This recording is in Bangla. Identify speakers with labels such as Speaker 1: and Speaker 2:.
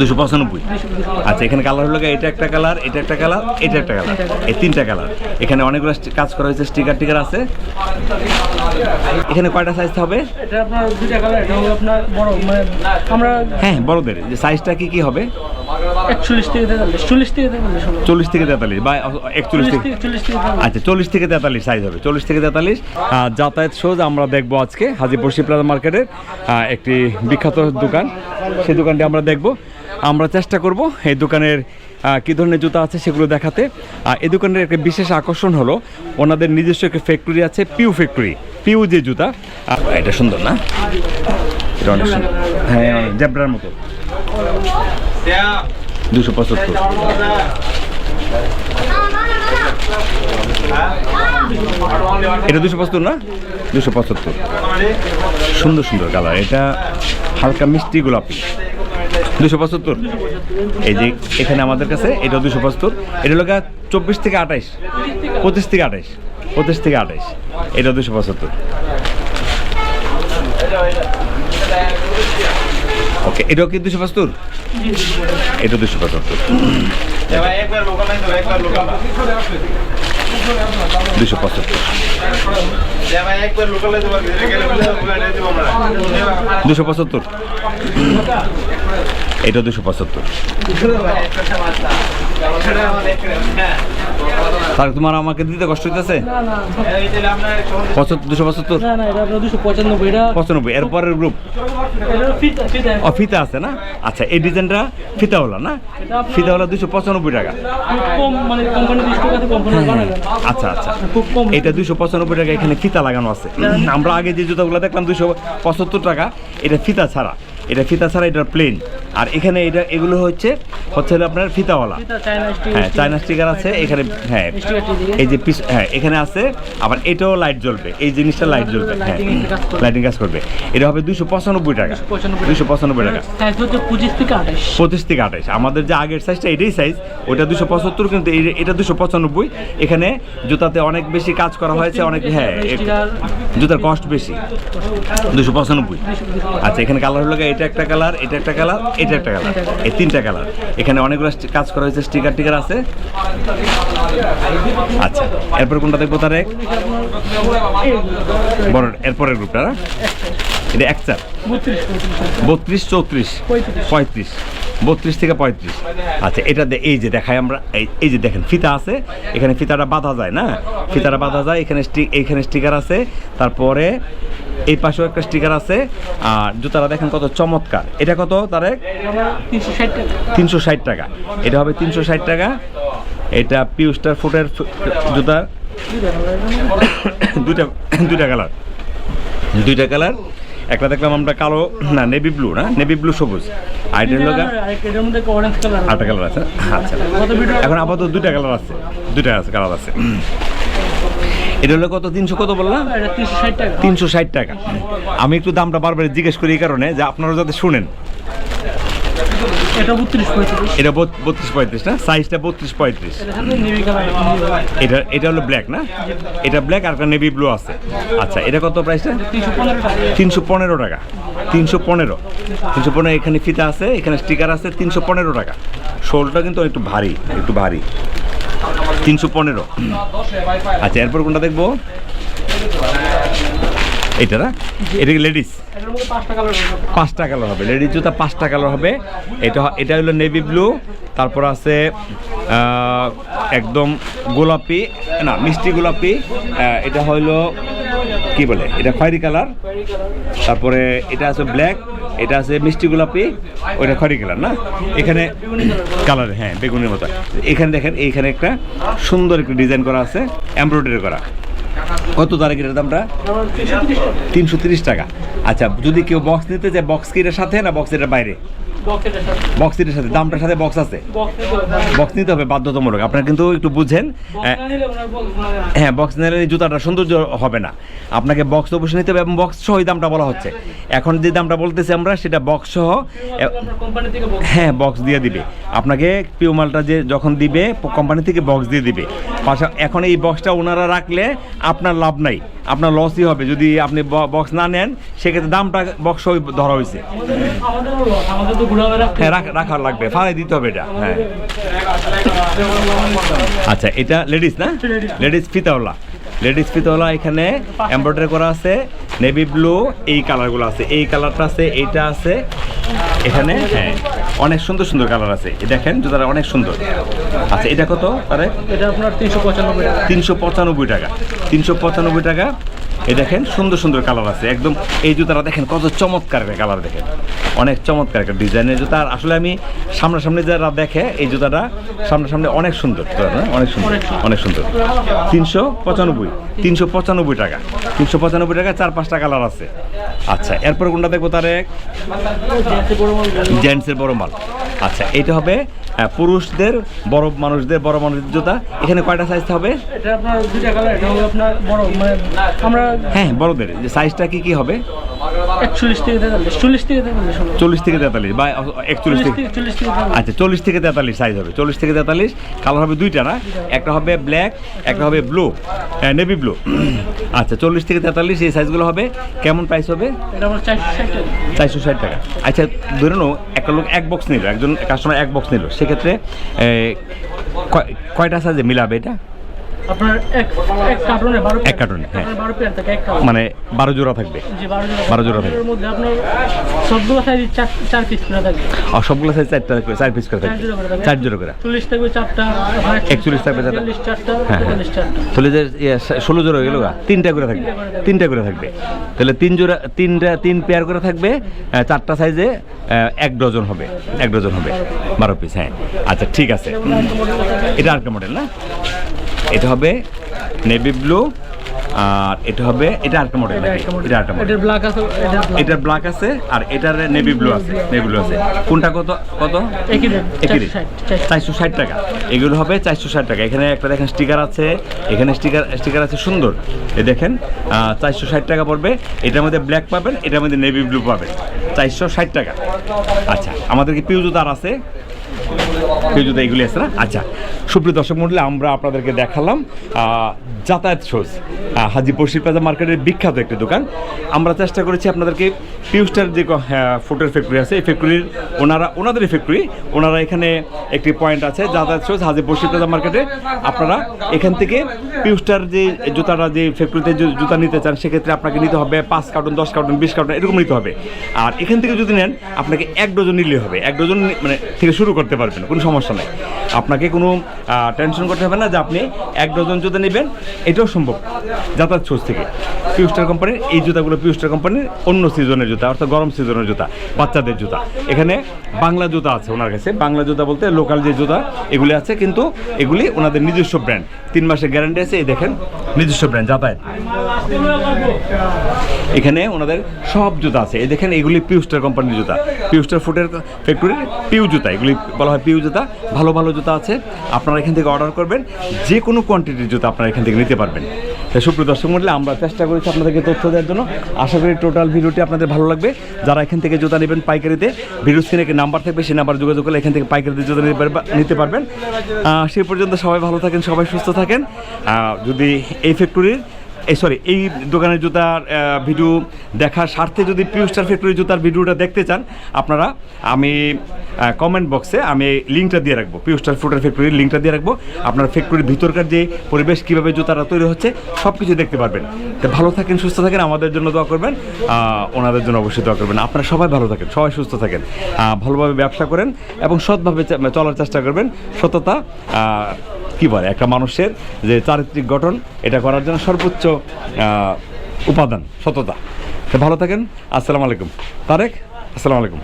Speaker 1: 295। আচ্ছা, এখানে কালার হলো এটা একটা কালার, এটা একটা কালার, এটা একটা কালার, এই তিনটা কালার। এখানে অনেকগুলো কাজ করা হয়েছে, স্টিকার টিকার আছে। এখানে কয়টা সাইজ হবে?
Speaker 2: এটা আপনার দুইটা কালার, এটা হলো আপনার বড়, মানে আমরা
Speaker 1: হ্যাঁ বড়দের যে সাইজটা কি হবে?
Speaker 2: 41 থেকে 43, 40 থেকে 43 হবে।
Speaker 1: 40 থেকে 43 বা 41 থেকে
Speaker 2: 40 থেকে 43।
Speaker 1: আচ্ছা, 40 থেকে 43 সাইজ হবে, 40 থেকে 43। যাতায়াত শোজ আমরা দেখবো আজকে হাজিপুর শিবপ্লাজা মার্কেটের একটি বিখ্যাত দোকান, সেই দোকানটি আমরা দেখব। আমরা চেষ্টা করব এই দোকানের কী ধরনের জুতা আছে সেগুলো দেখাতে। এই দোকানের একটা বিশেষ আকর্ষণ হলো ওনাদের নিজস্ব একটা ফ্যাক্টরি আছে, পিউ ফ্যাক্টরি। পিউ যে জুতা, এটা সুন্দর না? এটা অনেক সুন্দর, হ্যাঁ অনেক জেব্রার মতো। 275। এটা 275 না? 275। সুন্দর সুন্দর কালার, এটা হালকা মিষ্টি গোলাপি। 275। এই যে এখানে আমাদের কাছে এটা 275। এটা হলো 24 থেকে 28, 25 থেকে 28, 25 থেকে 28। এটা 275। ওকে, এটাও কি 275? এটা 275। 275। 275। এটা 275। স্যার তোমার আমাকে দিতে কষ্ট হইতেছে? 275।
Speaker 2: না, এটা আপনার 295। এটা
Speaker 1: 95। এরপরের গ্রুপ ফিতা আছে না? আচ্ছা, এই ডিজাইনটা ফিতাওয়ালা না? ফিতাওয়ালা 295 টাকা।
Speaker 2: কম, মানে কোম্পানি 20 টাকা কম করে বানায়।
Speaker 1: আচ্ছা আচ্ছা,
Speaker 2: খুব কম।
Speaker 1: এটা 295 টাকা। এখানে ফিতা লাগানো আছে। আমরা আগে যে জুতাগুলো দেখলাম 275 টাকা, এটা ফিতা ছাড়া। এটা ফিতা ছাড়া, এটা প্লেন। আর এখানে এগুলো হচ্ছে আপনার ফিতাওয়ালা। হ্যাঁ, চায়না স্টিকার আছে এখানে। হ্যাঁ, এই যে পিস, হ্যাঁ এখানে আছে। আবার এটাও লাইট জ্বলবে, এই জিনিসটা লাইট জ্বলবে। হ্যাঁ, লাইটিং কাজ করবে। এটা হবে 295 টাকা। 295 টাকা।
Speaker 2: 25 থেকে 28।
Speaker 1: 25 থেকে 28। আমাদের যে আগের সাইজটা এটাই সাইজ, ওটা 275, কিন্তু এটা 295। এখানে জুতাতে অনেক বেশি কাজ করা হয়েছে, অনেক। হ্যাঁ, জুতার কস্ট বেশি। 295। আচ্ছা, এখানে কালার হলো এটা একটা কালার, এটা একটা কালার, এটা একটা কালার, এই তিনটা কালার। এখানে অনেকগুলো কাজ করা হয়েছে, স্টিকার টিকার আছে। আচ্ছা, এরপর কোনটা দেখবো? তার বড় এরপরের গ্রুপটা না? এটা এক চার 32, 34, 35। 32 থেকে 35। আচ্ছা, এটা এই যে দেখাই আমরা, এই যে দেখেন ফিতা আছে এখানে, ফিতাটা বাঁধা যায় না? ফিতাটা বাঁধা যায়। এখানে স্টিকার আছে। তারপরে এই পাশেও একটা স্টিকার আছে। আর জুতাটা দেখেন কত চমৎকার। এটা কত তারেক? 360 টাকা। এটা হবে 360 টাকা। এটা পিউস্টার ফুটের জুতা, দুইটা কালার, দুইটা কালার। একটা দেখলাম আমরা কালো, না নেভি ব্লু, না নেভি ব্লু সবুজ। আর এটা হলো আরেকটা কালার আছে। আচ্ছা, এখন আপাতত দুইটা কালার আছে, দুইটা আছে কালার আছে। এটা হলো কত? 300 কত বললাম? 360 টাকা। আমি একটু দামটা বারবার জিজ্ঞেস করি এই কারণে যে আপনারা যাতে শুনেন।
Speaker 2: এটা 32-35।
Speaker 1: এটা 32-35 না? সাইজটা 32-35। এটা হলো ব্ল্যাক না? এটা ব্ল্যাক, আর একটা নেভি ব্লু আছে। আচ্ছা, এটা কত প্রাইসটা? 315 টাকা। 315। এখানে ফিতা আছে, এখানে স্টিকার আছে। 315 টাকা। শোলটা কিন্তু একটু ভারী, একটু ভারী। 315। আচ্ছা, এরপর কোনটা দেখবো? এটা না? এটা কি লেডিস? 5টা কালার হবে। লেডিস জুতা 5টা কালার হবে। এটা হলো নেভি ব্লু, তারপর আছে একদম গোলাপি, না মিষ্টি গোলাপি। এটা হলো কি বলে, এটা খয়েরি কালার। তারপরে এটা আছে ব্ল্যাক, এটা আছে মিষ্টি গোলাপি, ওইটা খয়েরি কালার না? এখানে কালার, হ্যাঁ বেগুনের মতো। এখানে দেখেন, এইখানে একটা সুন্দর একটা ডিজাইন করা আছে, এমব্রয়ডারি করা। কত তারিখের দামটা? 330 টাকা। আচ্ছা, যদি কেউ বক্স নিতে চায়, বক্স কি এটার সাথে না বক্স এটার বাইরে? বক্স এটার সাথে। দামটার সাথে বক্স আছে? বক্স নিতে হবে বাধ্যতামূলক। আপনারা কিন্তু একটু বুঝেন। হ্যাঁ, বক্স নিলে জুতাটা সৌন্দর্য হবে না। আপনাকে বক্স অবশ্যই নিতে হবে, এবং বক্স সহ দামটা বলা হচ্ছে। এখন যে দামটা বলতেছি আমরা, সেটা বক্স সহ। হ্যাঁ, বক্স দিয়ে দিবে। আপনাকে পিউ মালটা যে যখন দিবে কোম্পানি থেকে বক্স দিয়ে দিবে এখন এই বক্সটা ওনারা রাখলে আপনার লাভ নাই, আপনার লসই হবে যদি আপনি বক্স না নেন, সেক্ষেত্রে দামটা বক্স ধরা হয়েছে। হ্যাঁ রাখা লাগবে, ফাড়াই দিতে হবে এটা। হ্যাঁ আচ্ছা, এটা লেডিস না, লেডিস ফিতাওয়ালা, লেডিস ফিতাওয়ালা এখানে এমব্রয়ডারি করা আছে, নেভি ব্লু এই কালারগুলো আছে, এই কালারটা আছে, এইটা আছে এখানে। হ্যাঁ অনেক সুন্দর সুন্দর কালার আছে, দেখেন জুতাটা অনেক সুন্দর। আচ্ছা এটা কত? আরে
Speaker 2: এটা আপনার 395 টাকা।
Speaker 1: 395 টাকা, 395 টাকা। এই দেখেন সুন্দর সুন্দর কালার আছে একদম। এই জুতাটা দেখেন কত চমৎকার কালার, দেখেন অনেক চমৎকার একটা ডিজাইনের জুতা। আর আসলে আমি সামনাসামনি যারা দেখে এই জুতাটা সামনাসামনি অনেক সুন্দর, অনেক সুন্দর, অনেক সুন্দর। 395 টাকা, 395 টাকা, 4-5টা কালার আছে। আচ্ছা এরপর কোনটা দেখবো? তারেক জেন্টসের বড় মাল। আচ্ছা এইটা হবে পুরুষদের, বড় মানুষদের জুতা। এখানে কয়টা সাইজ হবে?
Speaker 2: এটা আপনার দুইটা কালার, এটা হবে আপনার বড় মানে আমরা
Speaker 1: হ্যাঁ বড়দের যে সাইজটা কি হবে?
Speaker 2: 41 থেকে 43, 40 থেকে 43,
Speaker 1: 40 থেকে 43 বা 41 থেকে
Speaker 2: 40 থেকে 43।
Speaker 1: আচ্ছা 40 থেকে 43 সাইজ হবে, 40 থেকে 43। কালার হবে দুইটা না, একটা হবে ব্ল্যাক, একটা হবে ব্লু, নেভি ব্লু। আচ্ছা 40 থেকে 43 এই সাইজগুলো হবে। কেমন প্রাইস হবে?
Speaker 2: এটা আমরা 460 টাকা।
Speaker 1: 460 টাকা। আচ্ছা ধরে নাও একটা লোক এক বক্স নিল, একজন কাস্টমার এক বক্স নিল, সেক্ষেত্রে কয়টা সাইজে মিলাবে এটা?
Speaker 2: আপনার এক কার্টনে 12
Speaker 1: এক কার্টনে, হ্যাঁ
Speaker 2: 12 পেয়ার থাকে, এক কার্টন
Speaker 1: মানে 12 জোড়া থাকবে।
Speaker 2: জি 12
Speaker 1: 12 জোড়া থাকবে।
Speaker 2: এর মধ্যে আপনার সবগুলো সাইজ 4 পিস করে থাকবে।
Speaker 1: আর সবগুলো সাইজ 4 পিস করে থাকবে, 4 জোড়া করে।
Speaker 2: 40 থাকবে 4টা,
Speaker 1: 41 থাকবে 4টা,
Speaker 2: 4টা, 45 4টা।
Speaker 1: তাহলে যে 16 জোড়া হয়ে গেল, 3টা করে থাকবে, 3টা করে থাকবে। তাহলে 3 জোড়া, 3 পেয়ার করে থাকবে, 4টা সাইজে 1 ডজন হবে, 1 ডজন হবে 12 পিস। হ্যাঁ আচ্ছা ঠিক আছে। এটা আরেকটা মডেল না, এটা হবে নেভি ব্লু, আর এটা হবে, এটা আরেকটা মডেল, এটা আরেকটা মডেল।
Speaker 2: এটার ব্ল্যাক আছে,
Speaker 1: এটার ব্ল্যাক আছে, আর এটার নেভি ব্লু আছে, নেভি ব্লু আছে। কোনটা কত?
Speaker 2: একই রেট,
Speaker 1: 460 টাকা। এগুলো হবে 460 টাকা। এখানে একটা দেখেন স্টিকার আছে, এখানে স্টিকার আছে সুন্দর, এই দেখেন 460 টাকা পড়বে। এটার মধ্যে ব্ল্যাক পাবেন, এটার মধ্যে নেভি ব্লু পাবেন, 460 টাকা। আচ্ছা আমাদের কি পিউ জুতার আছে? পিউ জুতা এগুলি আছে না? আচ্ছা সুপ্রিয় দর্শক মণ্ডলী, আমরা আপনাদেরকে দেখালাম যাতায়াত শোজ, হাজিপুর শিল্পাজা মার্কেটের বিখ্যাত একটি দোকান। আমরা চেষ্টা করেছি আপনাদেরকে পিউস্টার যে ফুটের ফ্যাক্টরি আছে, এই ফ্যাক্টরির ওনাদেরই ফ্যাক্টরি, ওনারা এখানে একটি পয়েন্ট আছে যাতায়াত শোজ হাজিপুর শিল্পাজা মার্কেটে। আপনারা এখান থেকে পিউস্টার যে জুতাটা, যে ফ্যাক্টরিতে জুতা নিতে চান, সেক্ষেত্রে আপনাকে নিতে হবে 5 কার্টন, 10 কার্টন, 20 কার্টন এরকম নিতে হবে। আর এখান থেকে যদি নেন আপনাকে 1 ডজন নিলেই হবে, 1 ডজন মানে থেকে শুরু করতে পারবেন, কোনো সমস্যা নেই। আপনাকে কোনো টেনশন করতে হবে না যে আপনি 1 ডজন জুতা নেবেন, এটাও সম্ভব যাতায়াত শোজ থেকে। পিউস্টার কোম্পানির এই জুতাগুলো পিউস্টার কোম্পানির অন্য সিজনের জুতা, অর্থাৎ গরম সিজনের জুতা, বাচ্চাদের জুতা। এখানে বাংলা জুতা আছে ওনার কাছে, বাংলা জুতা বলতে লোকাল যে জুতা এগুলি আছে, কিন্তু এগুলি ওনাদের নিজস্ব ব্র্যান্ড, 3 মাসের গ্যারান্টি আছে। এই দেখেন নিজস্ব ব্র্যান্ড যাতায়াত, এখানে ওনাদের সব জুতা আছে। এই দেখেন এগুলি পিউস্টার কোম্পানির জুতা, পিউস্টার ফুটের ফ্যাক্টরির পিউ জুতা, এগুলি বলা হয় পিউ জুতা। ভালো ভালো জুতা আছে, আপনারা এখান থেকে অর্ডার করবেন, যে কোনো কোয়ান্টিটির জুতা আপনারা এখান থেকে নিতে পারবেন। তাই সুপ্রিয় দর্শক মণ্ডলী, আমরা চেষ্টা করেছি আপনাদেরকে তথ্য দেওয়ার জন্য। আশা করি টোটাল ভিডিওটি আপনাদের ভালো লাগবে। যারা এখান থেকে জুতা নেবেন পাইকারিতে, ভিডিও স্ক্রিনে একটি নাম্বার থাকবে, সেই নাম্বার যোগাযোগ করলে এখান থেকে পাইকারিতে জুতা নিতে পারবেন। সেই পর্যন্ত সবাই ভালো থাকেন, সবাই সুস্থ থাকেন। যদি এই ফ্যাক্টরির এই দোকানের জুতার ভিডিও দেখার স্বার্থে যদি পিউস্টার ফ্যাক্টরি জুতার ভিডিওটা দেখতে চান, আপনারা আমি কমেন্ট বক্সে আমি লিঙ্কটা দিয়ে রাখবো, পিউস্টার ফুটার ফ্যাক্টরির লিঙ্কটা দিয়ে রাখবো। আপনার ফ্যাক্টরির ভিতরকার যে পরিবেশ, কীভাবে জুতারা তৈরি হচ্ছে, সব কিছু দেখতে পারবেন। তো ভালো থাকেন, সুস্থ থাকেন, আমাদের জন্য দোয়া করবেন, ওনাদের জন্য অবশ্যই দোয়া করবেন। আপনারা সবাই ভালো থাকেন, সবাই সুস্থ থাকেন, ভালোভাবে ব্যবসা করেন এবং সৎভাবে চলার চেষ্টা করবেন। সততা কী বলে, একটা মানুষের যে চারিত্রিক গঠন, এটা করার জন্য সর্বোচ্চ উপাদান সততা। তো ভালো থাকেন। আসসালামু আলাইকুম। তারেক, আসসালামু আলাইকুম।